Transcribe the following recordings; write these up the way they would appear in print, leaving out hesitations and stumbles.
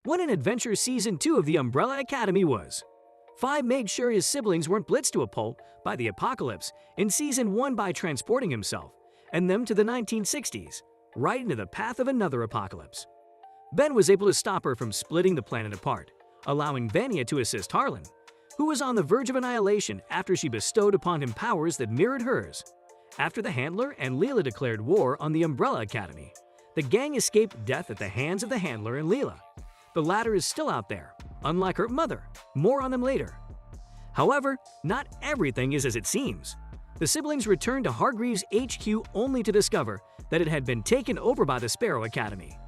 What an adventure Season 2 of the Umbrella Academy was! Five made sure his siblings weren't blitzed to a pulp by the apocalypse in Season 1 by transporting himself and them to the 1960s, right into the path of another apocalypse. Ben was able to stop her from splitting the planet apart, allowing Vanya to assist Harlan, who was on the verge of annihilation after she bestowed upon him powers that mirrored hers. After the Handler and Lila declared war on the Umbrella Academy, the gang escaped death at the hands of the Handler and Lila. The latter is still out there, unlike her mother. More on them later. However, not everything is as it seems. The siblings returned to Hargreeves HQ only to discover that it had been taken over by the Sparrow Academy.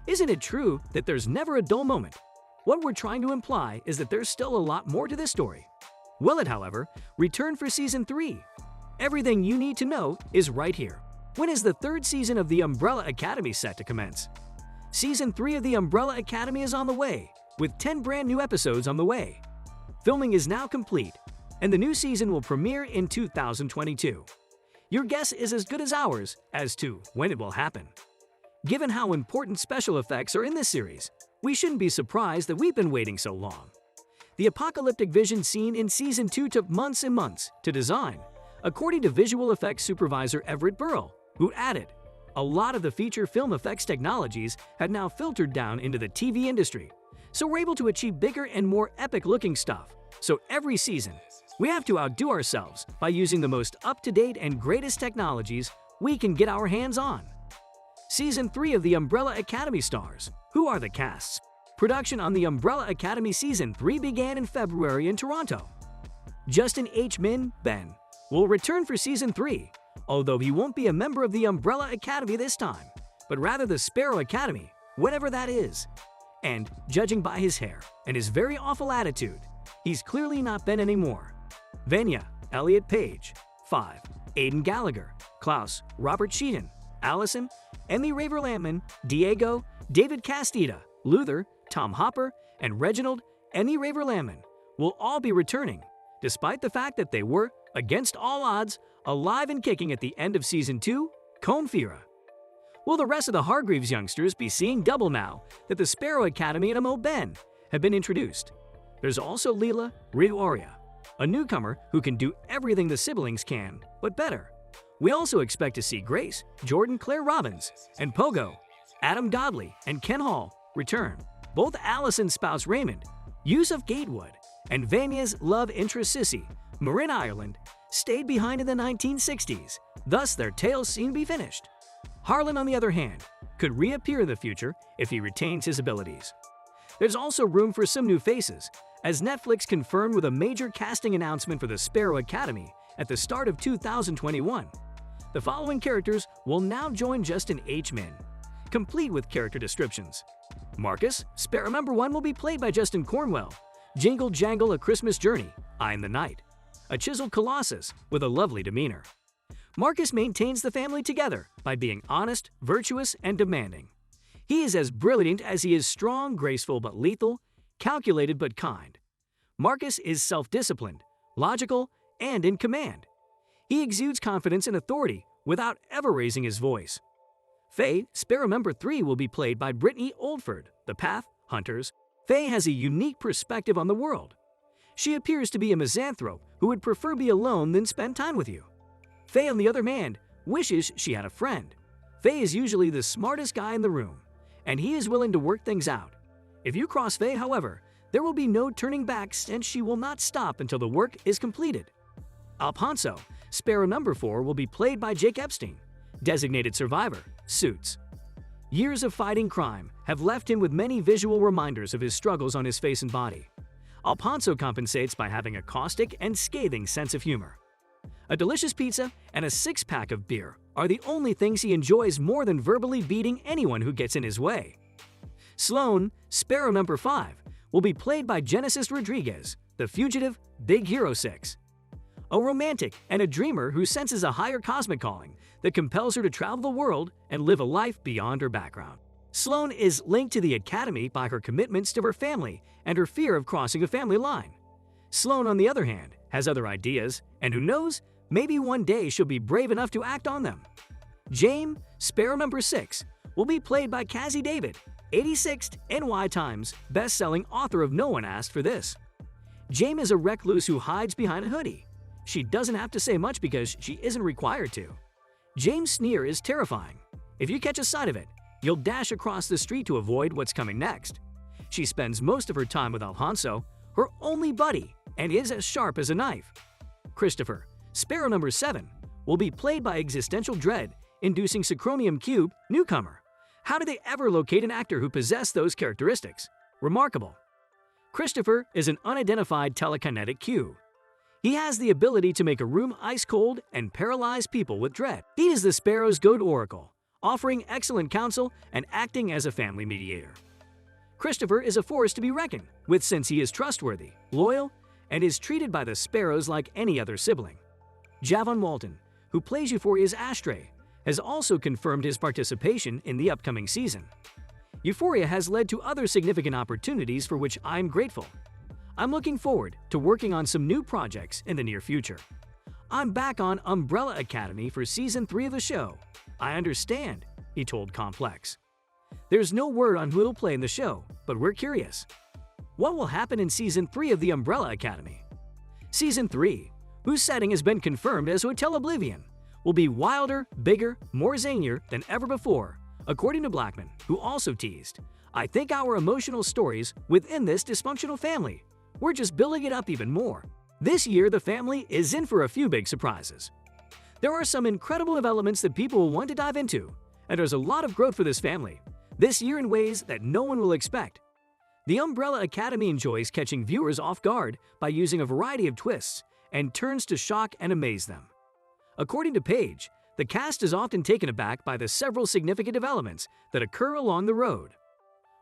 Isn't it true that there's never a dull moment? What we're trying to imply is that there's still a lot more to this story. Will it, however, return for Season 3? Everything you need to know is right here. When is the third season of the Umbrella Academy set to commence? Season 3 of the Umbrella Academy is on the way, with 10 brand new episodes on the way. Filming is now complete, and the new season will premiere in 2022. Your guess is as good as ours as to when it will happen. Given how important special effects are in this series, we shouldn't be surprised that we've been waiting so long. The apocalyptic vision seen in Season 2 took months and months to design, according to visual effects supervisor Everett Burrell, who added, "A lot of the feature film effects technologies had now filtered down into the TV industry, so we're able to achieve bigger and more epic-looking stuff. So every season, we have to outdo ourselves by using the most up-to-date and greatest technologies we can get our hands on." Season 3 of the Umbrella Academy stars. Who are the casts? Production on the Umbrella Academy Season 3 began in February in Toronto. Justin H. Min, Ben, will return for Season 3, although he won't be a member of the Umbrella Academy this time, but rather the Sparrow Academy, whatever that is. And, judging by his hair and his very awful attitude, he's clearly not Ben anymore. Vanya, Elliot Page, 5, Aidan Gallagher, Klaus, Robert Sheehan, Allison, Emmy Raver-Lampman, Diego, David Castida, Luther, Tom Hopper, and Reginald, Emmy Raver-Lampman will all be returning, despite the fact that they were, against all odds, alive and kicking at the end of Season 2, Confira. Will the rest of the Hargreeves youngsters be seeing double now that the Sparrow Academy and Mo Ben have been introduced? There's also Lila Rioria, a newcomer who can do everything the siblings can, but better. We also expect to see Grace, Jordan Claire Robbins, and Pogo, Adam Godley, and Ken Hall return. Both Allison's spouse Raymond, Yusuf Gatewood, and Vanya's love interest Sissy, Marin Ireland, stayed behind in the 1960s, thus their tales seem to be finished. Harlan, on the other hand, could reappear in the future if he retains his abilities. There's also room for some new faces, as Netflix confirmed with a major casting announcement for the Sparrow Academy at the start of 2021. The following characters will now join Justin H. Min, complete with character descriptions. Marcus, Sparrow Number 1 will be played by Justin Cornwell. Jingle Jangle, A Christmas Journey, I Am the Night. A chiseled colossus with a lovely demeanor. Marcus maintains the family together by being honest, virtuous, and demanding. He is as brilliant as he is strong, graceful but lethal, calculated but kind. Marcus is self-disciplined, logical, and in command. He exudes confidence and authority without ever raising his voice. Faye, Sparrow Number 3, will be played by Brittany Oldford, The Path, Hunters. Faye has a unique perspective on the world. She appears to be a misanthrope who would prefer be alone than spend time with you. Faye, on the other hand, wishes she had a friend. Faye is usually the smartest guy in the room, and he is willing to work things out. If you cross Faye, however, there will be no turning back and she will not stop until the work is completed. Alfonso, Sparrow Number 4, will be played by Jake Epstein, designated survivor, Suits. Years of fighting crime have left him with many visual reminders of his struggles on his face and body. Alfonso compensates by having a caustic and scathing sense of humor. A delicious pizza and a six-pack of beer are the only things he enjoys more than verbally beating anyone who gets in his way. Sloan, Sparrow Number 5, will be played by Genesis Rodriguez, the fugitive Big Hero 6. A romantic and a dreamer who senses a higher cosmic calling that compels her to travel the world and live a life beyond her background. Sloan is linked to the Academy by her commitments to her family and her fear of crossing a family line. Sloan, on the other hand, has other ideas, and who knows, maybe one day she'll be brave enough to act on them. James, Sparrow Number 6, will be played by Cassie David, 86th NY Times best-selling author of No One Asked for This. Jane is a recluse who hides behind a hoodie. She doesn't have to say much because she isn't required to. Jane's sneer is terrifying. If you catch a sight of it, you'll dash across the street to avoid what's coming next. She spends most of her time with Alfonso, her only buddy, and is as sharp as a knife. Christopher, Sparrow number 7, will be played by existential dread, inducing Synchronium Cube newcomer. How did they ever locate an actor who possessed those characteristics? Remarkable. Christopher is an unidentified telekinetic cube. He has the ability to make a room ice cold and paralyze people with dread. He is the Sparrow's go-to oracle, offering excellent counsel and acting as a family mediator. Christopher is a force to be reckoned with since he is trustworthy, loyal, and is treated by the Sparrows like any other sibling. Javon Walton, who plays Euphoria's Ashtray, has also confirmed his participation in the upcoming season. Euphoria has led to other significant opportunities for which I'm grateful. I'm looking forward to working on some new projects in the near future. I'm back on Umbrella Academy for Season 3 of the show. I understand, he told Complex. There's no word on who will play in the show, but we're curious. What will happen in Season 3 of the Umbrella Academy? Season 3, whose setting has been confirmed as Hotel Oblivion, will be wilder, bigger, more zanier than ever before, according to Blackman, who also teased, I think our emotional stories within this dysfunctional family, we're just building it up even more. This year, the family is in for a few big surprises. There are some incredible developments that people will want to dive into, and there's a lot of growth for this family, this year in ways that no one will expect. The Umbrella Academy enjoys catching viewers off guard by using a variety of twists and turns to shock and amaze them. According to Paige, the cast is often taken aback by the several significant developments that occur along the road.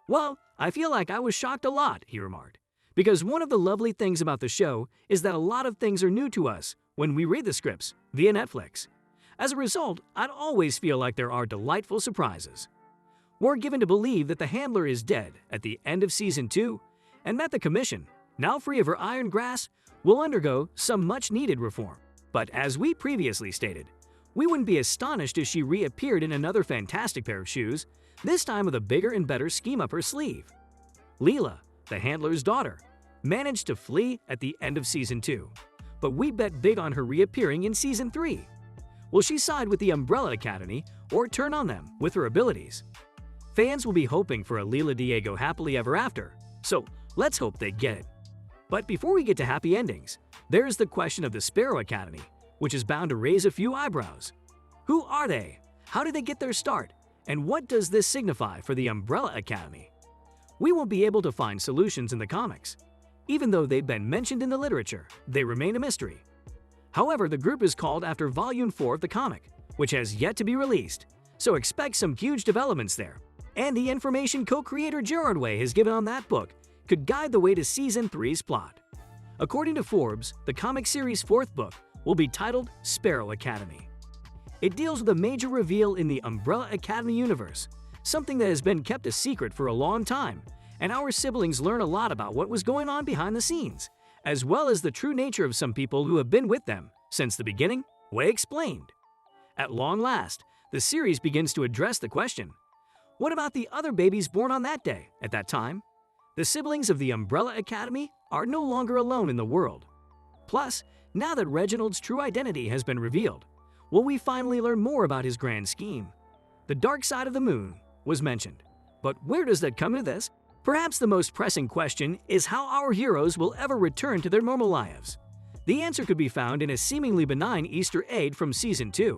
Well, I feel like I was shocked a lot, he remarked, because one of the lovely things about the show is that a lot of things are new to us when we read the scripts via Netflix. As a result, I'd always feel like there are delightful surprises. We're given to believe that the Handler is dead at the end of Season 2, and that the Commission, now free of her iron grasp, will undergo some much-needed reform. But as we previously stated, we wouldn't be astonished if she reappeared in another fantastic pair of shoes, this time with a bigger and better scheme up her sleeve. Lila, the Handler's daughter, managed to flee at the end of Season 2, but we bet big on her reappearing in Season 3. Will she side with the Umbrella Academy or turn on them with her abilities? Fans will be hoping for a Lila Diego happily ever after, so let's hope they get it. But before we get to happy endings, there's the question of the Sparrow Academy, which is bound to raise a few eyebrows. Who are they? How did they get their start? And what does this signify for the Umbrella Academy? We won't be able to find solutions in the comics. Even though they've been mentioned in the literature, they remain a mystery. However, the group is called after Volume 4 of the comic, which has yet to be released, so expect some huge developments there. And the information co-creator Gerard Way has given on that book could guide the way to Season 3's plot. According to Forbes, the comic series' 4th book will be titled Sparrow Academy. It deals with a major reveal in the Umbrella Academy universe, something that has been kept a secret for a long time, and our siblings learn a lot about what was going on behind the scenes, as well as the true nature of some people who have been with them since the beginning. Way explained. At long last, the series begins to address the question, what about the other babies born on that day, at that time? The siblings of the Umbrella Academy are no longer alone in the world. Plus, now that Reginald's true identity has been revealed, will we finally learn more about his grand scheme? The dark side of the moon was mentioned, but where does that come into this? Perhaps the most pressing question is how our heroes will ever return to their normal lives. The answer could be found in a seemingly benign Easter egg from Season 2.